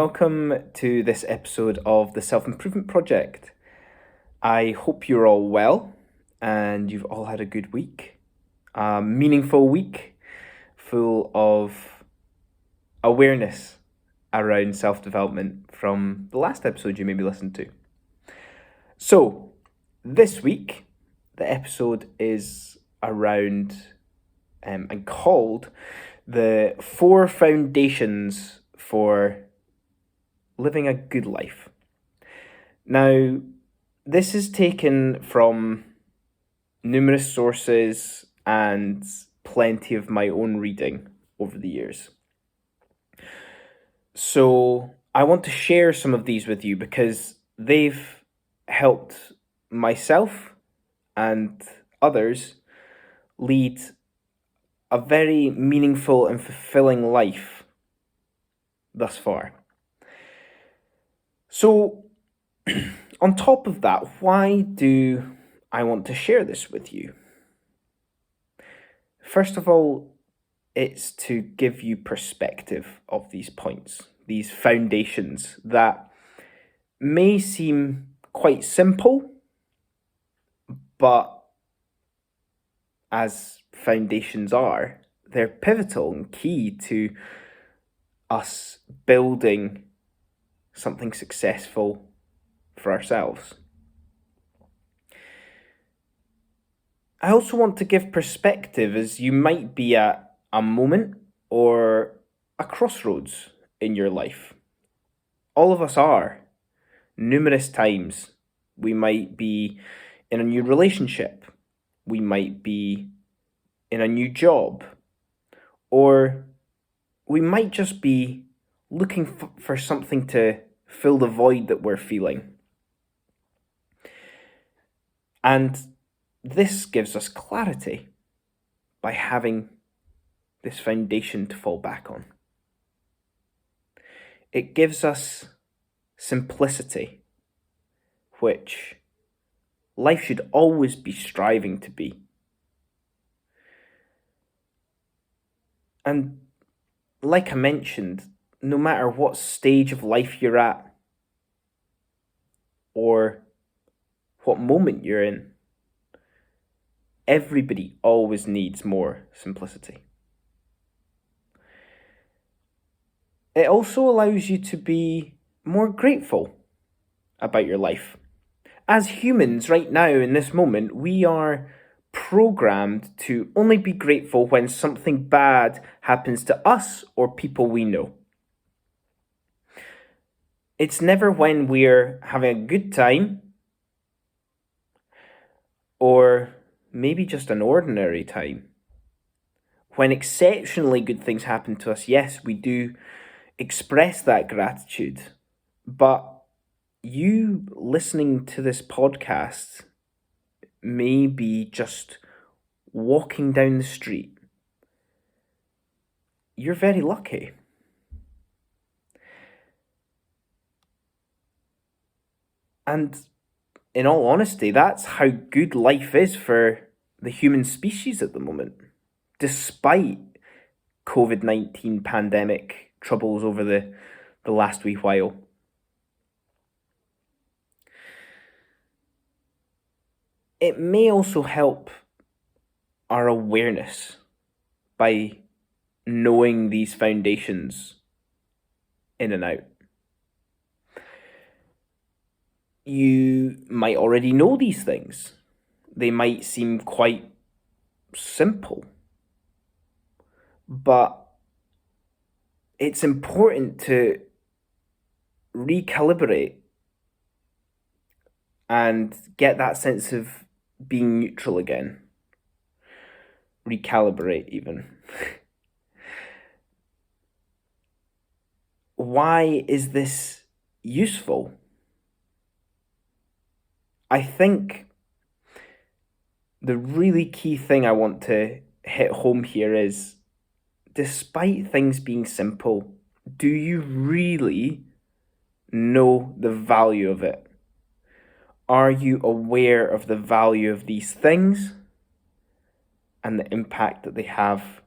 welcome to this episode of the Self Improvement Project. I hope you're all well and you've all had a good week, a meaningful week full of awareness around self development from the last episode you maybe listened to. So, this week, the episode is around and called the 4 foundations for living a good life. Now, this is taken from numerous sources and plenty of my own reading over the years. So, I want to share some of these with you because they've helped myself and others lead a very meaningful and fulfilling life thus far. So, on top of that, why do I want to share this with you? First of all, it's to give you perspective of these points, these foundations that may seem quite simple, but as foundations are, they're pivotal and key to us building something successful for ourselves. I also want to give perspective as you might be at a moment or a crossroads in your life. All of us are. Numerous times we might be in a new relationship, we might be in a new job, or we might just be looking for something to fill the void that we're feeling. And this gives us clarity by having this foundation to fall back on. It gives us simplicity, which life should always be striving to be. And like I mentioned, no matter what stage of life you're at or what moment you're in, everybody always needs more simplicity. It also allows you to be more grateful about your life. As humans, right now in this moment, we are programmed to only be grateful when something bad happens to us or people we know. It's never when we're having a good time or maybe just an ordinary time. When exceptionally good things happen to us, yes, we do express that gratitude, but you listening to this podcast may be just walking down the street. You're very lucky. And in all honesty, that's how good life is for the human species at the moment, despite COVID-19 pandemic troubles over the last wee while. It may also help our awareness by knowing these foundations in and out. You might already know these things. They might seem quite simple, but it's important to recalibrate and get that sense of being neutral again. Recalibrate, even. Why is this useful? I think the really key thing I want to hit home here is, despite things being simple, do you really know the value of it? Are you aware of the value of these things and the impact that they have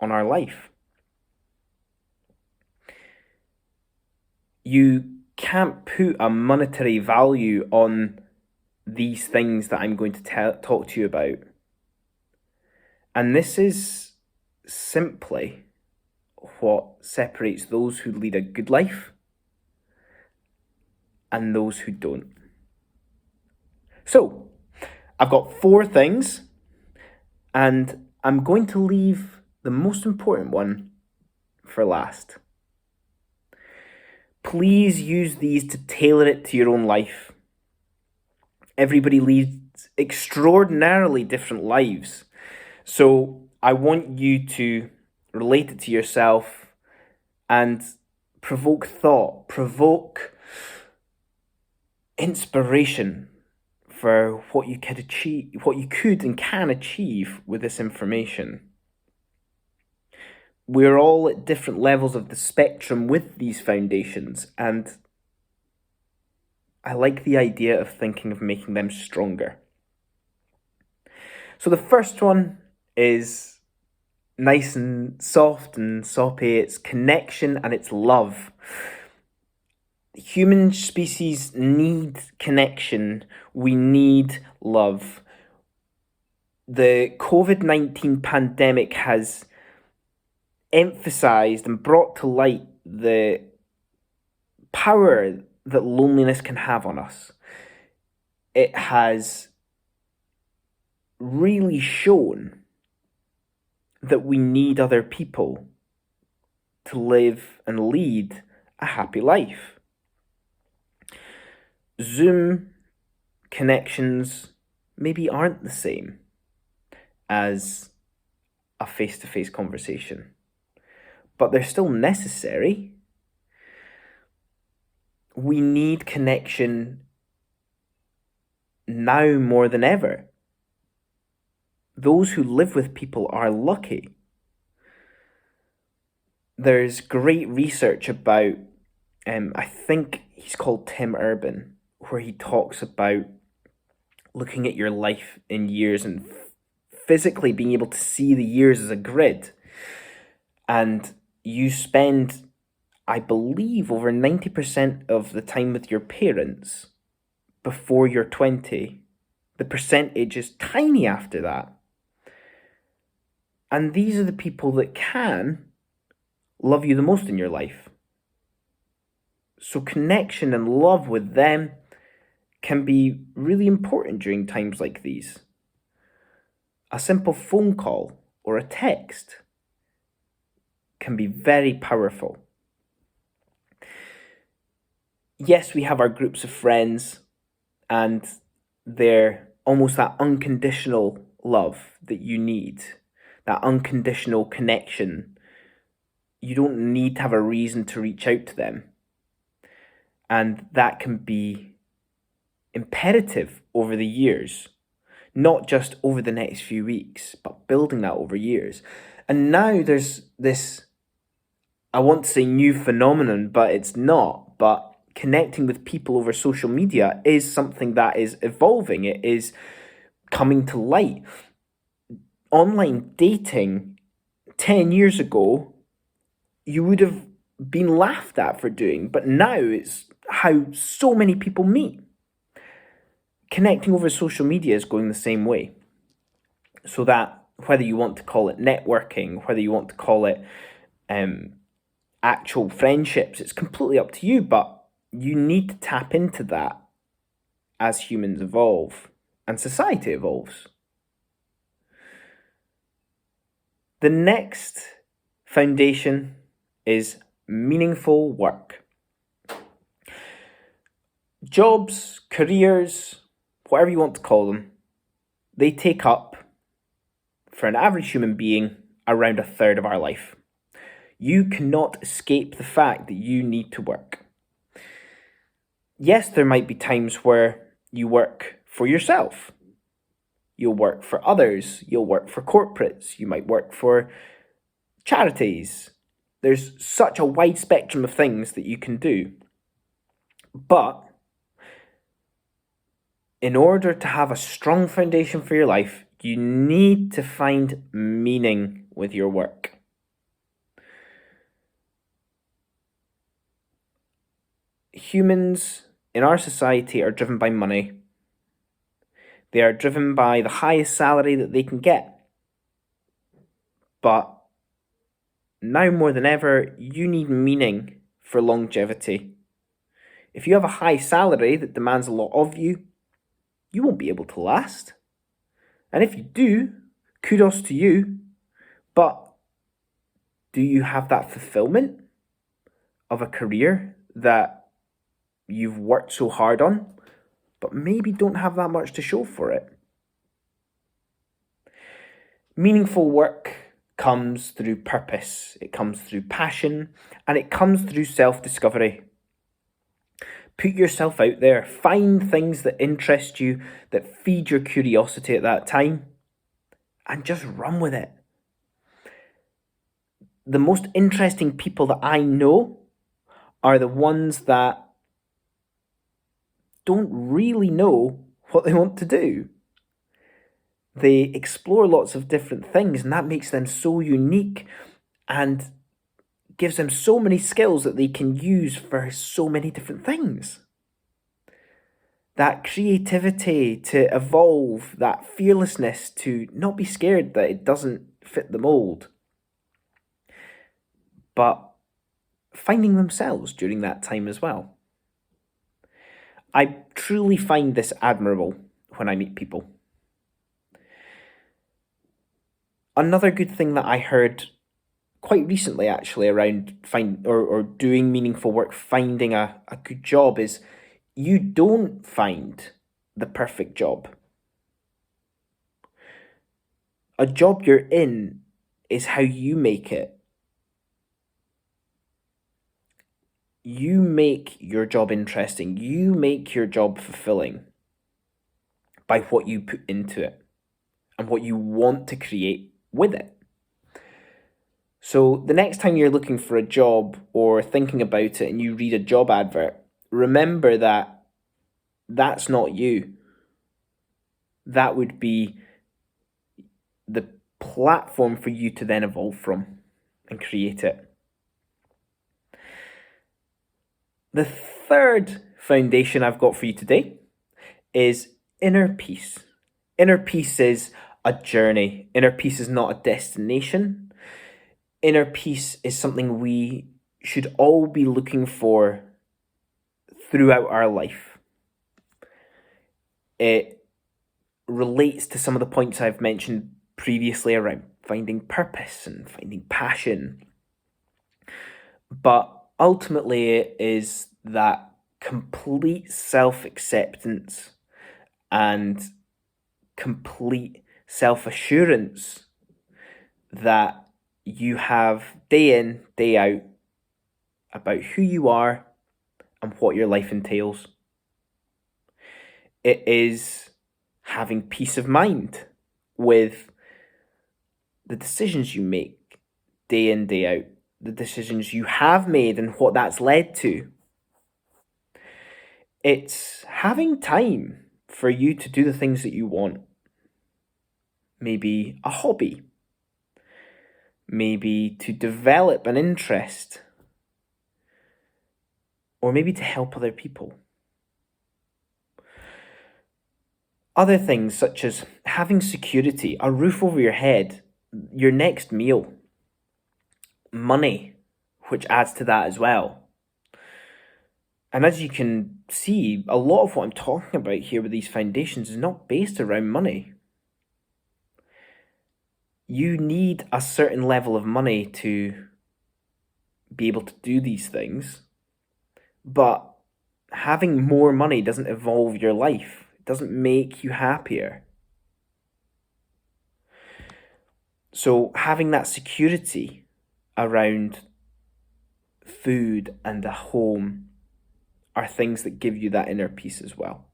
on our life? You can't put a monetary value on these things that I'm going to talk to you about. And this is simply what separates those who lead a good life and those who don't. So, I've got 4 things, and I'm going to leave the most important one for last. Please use these to tailor it to your own life. Everybody leads extraordinarily different lives. So I want you to relate it to yourself and provoke thought, provoke inspiration for what you could achieve, what you could and can achieve with this information. We're all at different levels of the spectrum with these foundations, and I like the idea of thinking of making them stronger. So the first one is nice and soft and soppy. It's connection and it's love. The human species need connection. We need love. The COVID-19 pandemic has emphasized and brought to light the power that loneliness can have on us. It has really shown that we need other people to live and lead a happy life. Zoom connections maybe aren't the same as a face-to-face conversation, but they're still necessary. We need connection now more than ever. Those who live with people are lucky. There's great research about, I think he's called Tim Urban, where he talks about looking at your life in years and physically being able to see the years as a grid. And you spend, I believe, over 90% of the time with your parents before you're 20. The percentage is tiny after that. And these are the people that can love you the most in your life. So connection and love with them can be really important during times like these. A simple phone call or a text can be very powerful. Yes, we have our groups of friends, and they're almost that unconditional love that you need, that unconditional connection. You don't need to have a reason to reach out to them. And that can be imperative over the years, not just over the next few weeks, but building that over years. And now there's this, I want to say new phenomenon, but it's not, but connecting with people over social media is something that is evolving. It is coming to light. Online dating 10 years ago, you would have been laughed at for doing, but now it's how so many people meet. Connecting over social media is going the same way. So that whether you want to call it networking, whether you want to call it actual friendships, it's completely up to you, but you need to tap into that as humans evolve and society evolves. The next foundation is meaningful work. Jobs, careers, whatever you want to call them, they take up, for an average human being, around a third of our life. You cannot escape the fact that you need to work. Yes, there might be times where you work for yourself. You'll work for others. You'll work for corporates. You might work for charities. There's such a wide spectrum of things that you can do. But in order to have a strong foundation for your life, you need to find meaning with your work. humans in our society are driven by money. They are driven by the highest salary that they can get. But now more than ever, you need meaning for longevity. If you have a high salary that demands a lot of you, you won't be able to last. And if you do, kudos to you. But do you have that fulfillment of a career that you've worked so hard on, but maybe don't have that much to show for it? Meaningful work comes through purpose, it comes through passion, and it comes through self-discovery. Put yourself out there, find things that interest you, that feed your curiosity at that time, and just run with it. The most interesting people that I know are the ones that don't really know what they want to do. They explore lots of different things, and that makes them so unique and gives them so many skills that they can use for so many different things. That creativity to evolve, that fearlessness to not be scared that it doesn't fit the mold, but finding themselves during that time as well. I truly find this admirable when I meet people. Another good thing that I heard quite recently, actually, around doing meaningful work, finding a good job, is you don't find the perfect job. A job you're in is how you make it. You make your job interesting. You make your job fulfilling by what you put into it and what you want to create with it. So the next time you're looking for a job or thinking about it and you read a job advert, remember that that's not you. That would be the platform for you to then evolve from and create it. The third foundation I've got for you today is inner peace. Inner peace is a journey. Inner peace is not a destination. Inner peace is something we should all be looking for throughout our life. It relates to some of the points I've mentioned previously around finding purpose and finding passion. But ultimately, it is that complete self-acceptance and complete self-assurance that you have day in, day out about who you are and what your life entails. It is having peace of mind with the decisions you make day in, day out, the decisions you have made and what that's led to. It's having time for you to do the things that you want. Maybe a hobby. Maybe to develop an interest. Or maybe to help other people. Other things such as having security, a roof over your head, your next meal, money, which adds to that as well. And as you can see, a lot of what I'm talking about here with these foundations is not based around money. You need a certain level of money to be able to do these things, but having more money doesn't evolve your life. It doesn't make you happier. So having that security around food and a home are things that give you that inner peace as well.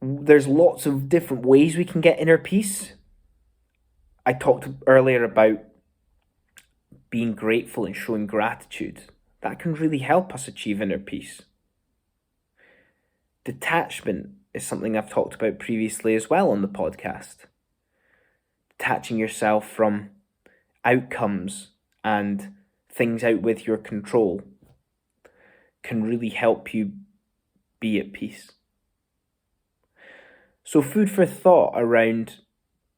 There's lots of different ways we can get inner peace. I talked earlier about being grateful and showing gratitude. That can really help us achieve inner peace. Detachment is something I've talked about previously as well on the podcast. Detaching yourself from outcomes and things out with your control can really help you be at peace. So food for thought around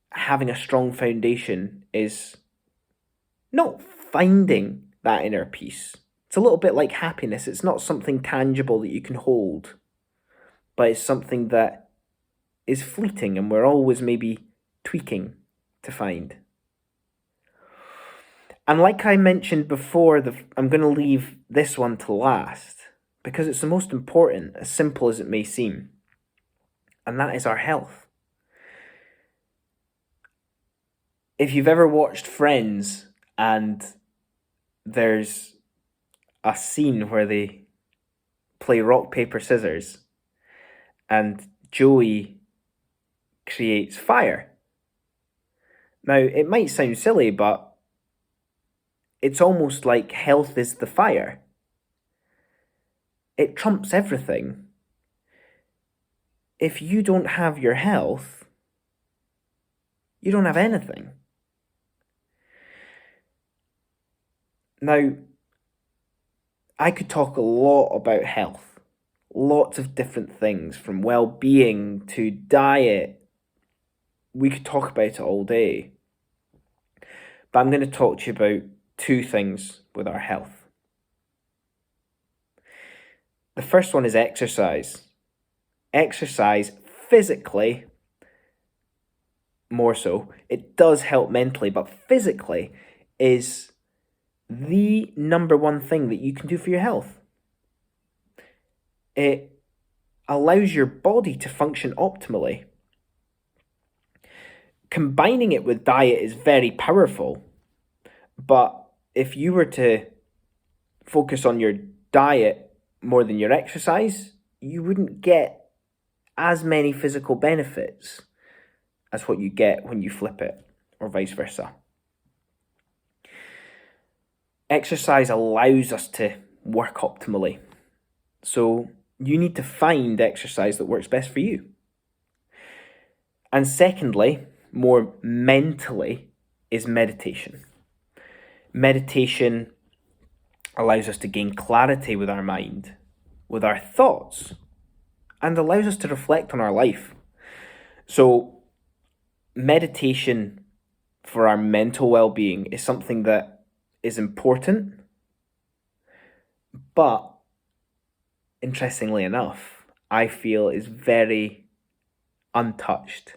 having a strong foundation is not finding that inner peace. It's a little bit like happiness. It's not something tangible that you can hold, but it's something that is fleeting and we're always maybe tweaking to find. And like I mentioned before, I'm going to leave this one to last because it's the most important, as simple as it may seem, and that is our health. If you've ever watched Friends and there's a scene where they play rock, paper, scissors and Joey creates fire. Now, it might sound silly, but it's almost like health is the fire. It trumps everything. If you don't have your health, you don't have anything. Now, I could talk a lot about health, lots of different things, from well-being to diet. We could talk about it all day. But I'm going to talk to you about two things with our health. The first one is exercise. Exercise physically, more so, it does help mentally, but physically is the number one thing that you can do for your health. It allows your body to function optimally. Combining it with diet is very powerful, but if you were to focus on your diet more than your exercise, you wouldn't get as many physical benefits as what you get when you flip it, or vice versa. Exercise allows us to work optimally. So you need to find exercise that works best for you. And secondly, more mentally, is meditation. Meditation allows us to gain clarity with our mind, with our thoughts, and allows us to reflect on our life. So meditation for our mental well-being is something that is important, but interestingly enough, I feel is very untouched.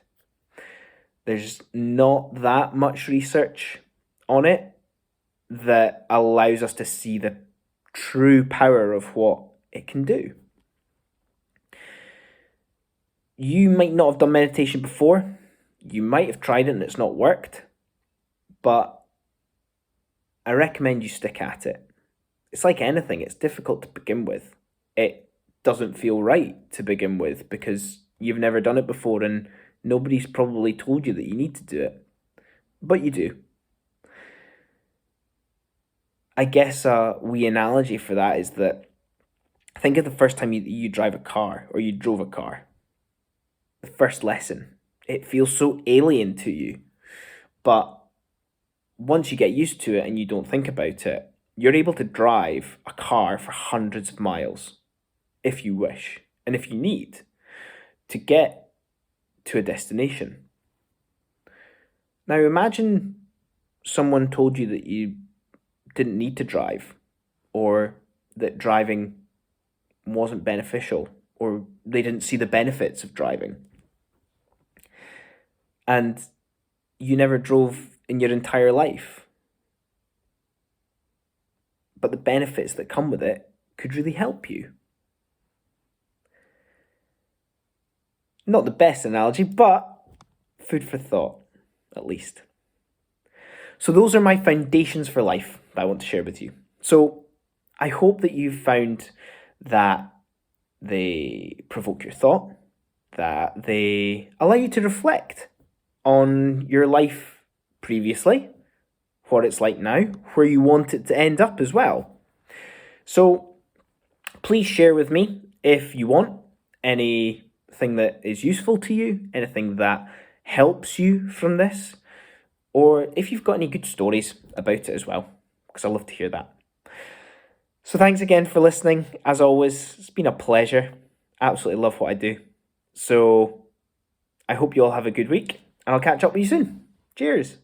There's not that much research on it that allows us to see the true power of what it can do. You might not have done meditation before. You might have tried it and it's not worked, but I recommend you stick at it. It's like anything, it's difficult to begin with. It doesn't feel right to begin with because you've never done it before and nobody's probably told you that you need to do it, but you do. I guess a wee analogy for that is that think of the first time you drive a car or you drove a car. The first lesson. It feels so alien to you, but once you get used to it and you don't think about it, you're able to drive a car for hundreds of miles if you wish and if you need to get to a destination. Now imagine someone told you that you didn't need to drive, or that driving wasn't beneficial, or they didn't see the benefits of driving. And you never drove in your entire life. But the benefits that come with it could really help you. Not the best analogy, but food for thought, at least. So those are my foundations for life that I want to share with you. So I hope that you've found that they provoke your thought, that they allow you to reflect on your life previously, what it's like now, where you want it to end up as well. So please share with me if you want anything that is useful to you, anything that helps you from this, or if you've got any good stories about it as well, because I love to hear that. So thanks again for listening. As always, it's been a pleasure. Absolutely love what I do. So I hope you all have a good week, and I'll catch up with you soon. Cheers.